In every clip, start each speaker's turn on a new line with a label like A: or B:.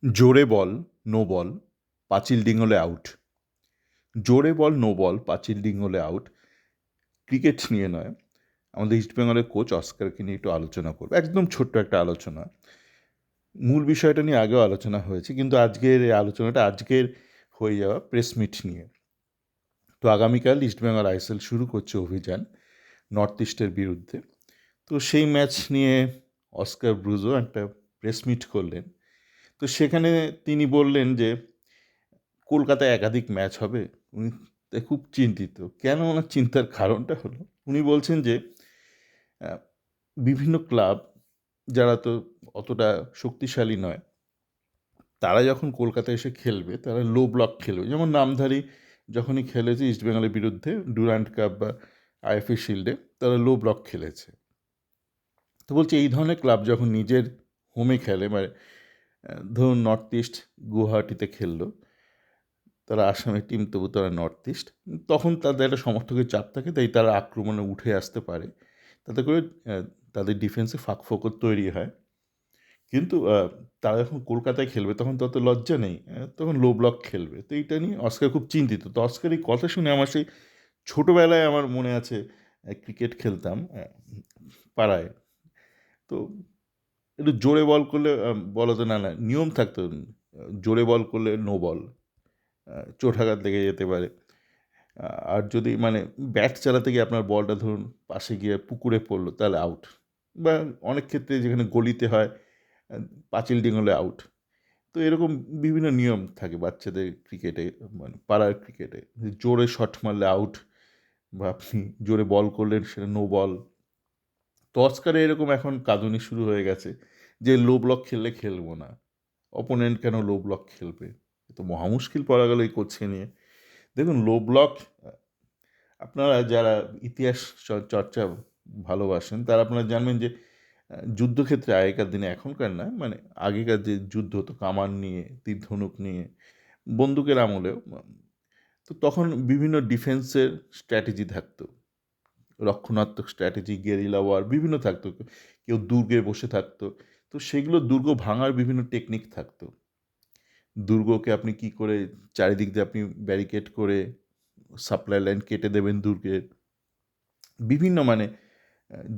A: জোরে বল, no ball, পাঁচিল ডিঙোলে out. জোরে বল, নো বল, পাঁচিল ডিঙোলে আউট। ক্রিকেট নিয়ে নয়, আমাদের ইস্টবেঙ্গলের কোচ অস্কারকে নিয়ে একটু আলোচনা করব। একদম ছোট্ট একটা আলোচনা। মূল বিষয়টা নিয়ে আগেও আলোচনা হয়েছে, কিন্তু আজকের এই আলোচনাটা আজকের হয়ে যাওয়া প্রেস মিট নিয়ে। তো আগামীকাল ইস্টবেঙ্গল আইএসএল শুরু করছে অভিযান নর্থ ইস্টের বিরুদ্ধে। তো সেই ম্যাচ নিয়ে অস্কার ব্রুজো একটা প্রেস মিট করলেন। তো সেখানে তিনি বললেন যে কলকাতায় একাধিক ম্যাচ হবে। উনি তাই খুব চিন্তিত। কেন ওনার চিন্তার কারণটা হলো, উনি বলছেন যে বিভিন্ন ক্লাব যারা তো অতটা শক্তিশালী নয়, তারা যখন কলকাতায় এসে খেলবে তারা লো ব্লক খেলবে। যেমন নামধারী যখনই খেলেছে ইস্টবেঙ্গলের বিরুদ্ধে ডুরান্ট কাপ বা আইএফএ শিল্ডে, তারা লো ব্লক খেলেছে। তো বলছে এই ধরনের ক্লাব যখন নিজের হোমে খেলে, মানে ধরুন নর্থ ইস্ট গুয়াহাটিতে খেললো, তারা আসামের টিম, তবু তারা নর্থ ইস্ট, তখন তাদের একটা সমর্থকের চাপ থাকে, তাই তারা আক্রমণে উঠে আসতে পারে, তাতে করে তাদের ডিফেন্সে ফাঁকফোকর তৈরি হয়। কিন্তু তারা যখন কলকাতায় খেলবে তখন তত লজ্জা নেই, তখন লো ব্লক খেলবে। তো এইটা নিয়ে অস্কার খুব চিন্তিত। তো অস্কার এই কথা শুনে আমার সেই ছোটোবেলায় আমার মনে আছে, ক্রিকেট খেলতাম পাড়ায়। তো একটু জোরে বল করলে বলা তো না, না নিয়ম থাকতো, জোরে বল করলে নো বল, চোটাঘাত লেগে যেতে পারে। আর যদি মানে ব্যাট চালাতে গিয়ে আপনার বলটা ধরুন পাশে গিয়ে পুকুরে পড়লো, তাহলে আউট। বা অনেক ক্ষেত্রে যেখানে গলিতে হয়, পাঁচিল ডিঙোলে আউট। তো এরকম বিভিন্ন নিয়ম থাকে বাচ্চাদের ক্রিকেটে, মানে পাড়ার ক্রিকেটে। জোরে শট মারলে আউট, বা আপনি জোরে বল করলেন সেটা নো বল। তো অস্কারে এরকম এখন কাঁদুনি শুরু হয়ে গেছে যে লো ব্লক খেললে খেলবো না, অপোনেন্ট কেন লো ব্লক খেলবে। তো মহা মুশকিল পড়া গেল এই কোচকে নিয়ে। দেখুন, লো ব্লক, আপনারা যারা ইতিহাস চর্চা ভালোবাসেন তারা আপনারা জানবেন যে যুদ্ধক্ষেত্রে আগেকার দিনে, এখনকার না, মানে আগেকার যে যুদ্ধ হতো কামান নিয়ে, তীর ধনুক নিয়ে, বন্দুকের আমলেও, তো তখন বিভিন্ন ডিফেন্সের স্ট্র্যাটেজি থাকতো, রক্ষণাত্মক স্ট্র্যাটেজি, গেরিলা ওয়ার বিভিন্ন থাকতো। কেউ দুর্গে বসে থাকতো। তো সেগুলো দুর্গ ভাঙার বিভিন্ন টেকনিক থাকতো। দুর্গকে আপনি কি করে চারিদিক দিয়ে আপনি ব্যারিকেড করে সাপ্লাই লাইন কেটে দেবেন দুর্গের, বিভিন্ন মানে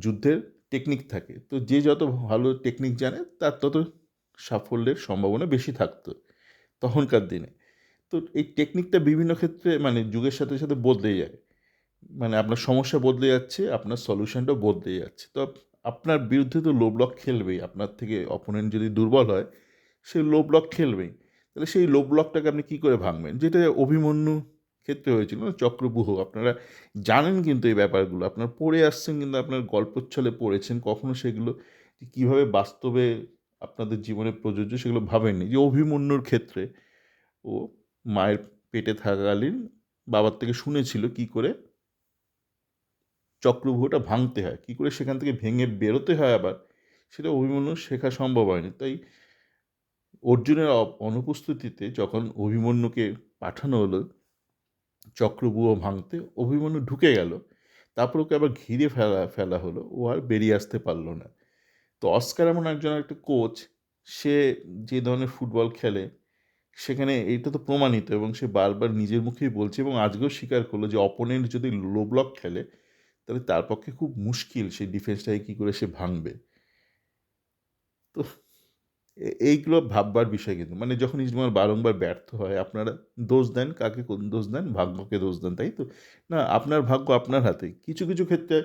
A: যুদ্ধের টেকনিক থাকে। তো যে যত ভালো টেকনিক জানে তার তত সাফল্যের সম্ভাবনা বেশি থাকতো তখনকার দিনে। তো এই টেকনিকটা বিভিন্ন ক্ষেত্রে মানে যুগের সাথে সাথে বদলে যায়। মানে আপনার সমস্যা বদলে যাচ্ছে, আপনার সলিউশনটাও বদলে যাচ্ছে। তো আপনার বিরুদ্ধে তো লো ব্লক খেলবেই। আপনার থেকে অপোনেন্ট যদি দুর্বল হয়, সে লো ব্লক খেলবেই। তাহলে সেই লো ব্লকটাকে আপনি কী করে ভাঙবেন? যেটা অভিমন্যু ক্ষেত্রে হয়েছিল না, চক্রব্যূহ। আপনারা জানেন কিন্তু এই ব্যাপারগুলো, আপনারা পড়ে আসছেন, কিন্তু আপনার গল্পচ্ছলে পড়েছেন, কখনো সেগুলো যে কীভাবে বাস্তবে আপনাদের জীবনে প্রযোজ্য সেগুলো ভাবেননি। যে অভিমন্যুর ক্ষেত্রে ও মায়ের পেটে থাকাকালীন বাবার থেকে শুনেছিল কী করে চক্রব্যূহটা ভাঙতে হয়, কী করে সেখান থেকে ভেঙে বেরোতে হয় আবার, সেটা অভিমন্যুর শেখা সম্ভব হয়নি। তাই অর্জুনের অনুপস্থিতিতে যখন অভিমন্যুকে পাঠানো হলো চক্রব্যূহ ভাঙতে, অভিমন্যু ঢুকে গেল। তারপর ওকে আবার ঘিরে ফেলা ফেলা হলো, ও আর বেরিয়ে আসতে পারল না। তো অস্কার এমন একজন একটা কোচ, সে যে ধরনের ফুটবল খেলে সেখানে এইটা তো প্রমাণিত, এবং সে বারবার নিজের মুখেই বলছে এবং আজকেও স্বীকার করলো যে অপোনেন্ট যদি লো ব্লক খেলে তাহলে তার পক্ষে খুব মুশকিল সেই ডিফেন্সটাকে কী করে সে ভাঙবে। তো এইগুলো ভাববার বিষয়। কিন্তু মানে যখন ইস্টবেঙ্গল বারংবার ব্যর্থ হয়, আপনারা দোষ দেন কাকে? কোন দোষ দেন? ভাগ্যকে দোষ দেন, তাই তো? না, আপনার ভাগ্য আপনার হাতে। কিছু কিছু ক্ষেত্রে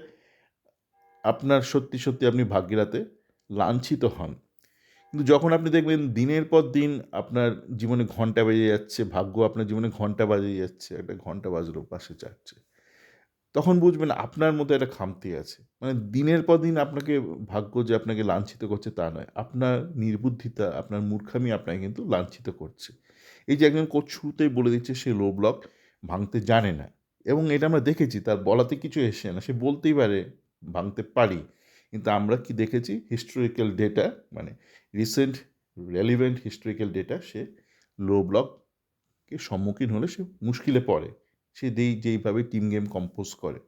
A: আপনার সত্যি সত্যি আপনি ভাগ্যের হাতে লাঞ্ছিত হন। কিন্তু যখন আপনি দেখবেন দিনের পর দিন আপনার জীবনে ঘন্টা বেজে যাচ্ছে, ভাগ্য আপনার জীবনে ঘন্টা বাজিয়ে যাচ্ছে, একটা ঘন্টা বাজলো পাশে চারটে, তখন বুঝবেন আপনার মধ্যে একটা খামতি আছে। মানে দিনের পর দিন আপনাকে ভাগ্য যে আপনাকে লাঞ্ছিত করছে তা নয়। আপনার নির্বুদ্ধিতা, আপনার মূর্খামি আপনাকে কিন্তু লাঞ্ছিত করছে। এই যে একজন কোচ শুরুতেই বলে দিচ্ছে সে লো ব্লক ভাঙতে জানে না, এবং এটা আমরা দেখেছি, তার বলাতে কিছু এসে না। সে বলতেই পারে ভাঙতে পারি। কিন্তু আমরা কি দেখেছি? হিস্টোরিক্যাল ডেটা, মানে রিসেন্ট রেলিভেন্ট হিস্টোরিক্যাল ডেটা, সে লো ব্লককে সম্মুখীন হলে সে মুশকিলে পড়ে। সে যেইভাবে টিম গেম কম্পোজ করে।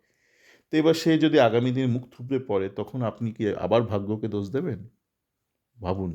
A: তো এবার সে যদি আগামী দিনে মুখ থুবড়ে পড়ে, তখন আপনি কি আবার ভাগ্যকে দোষ দেবেন? ভাবুন।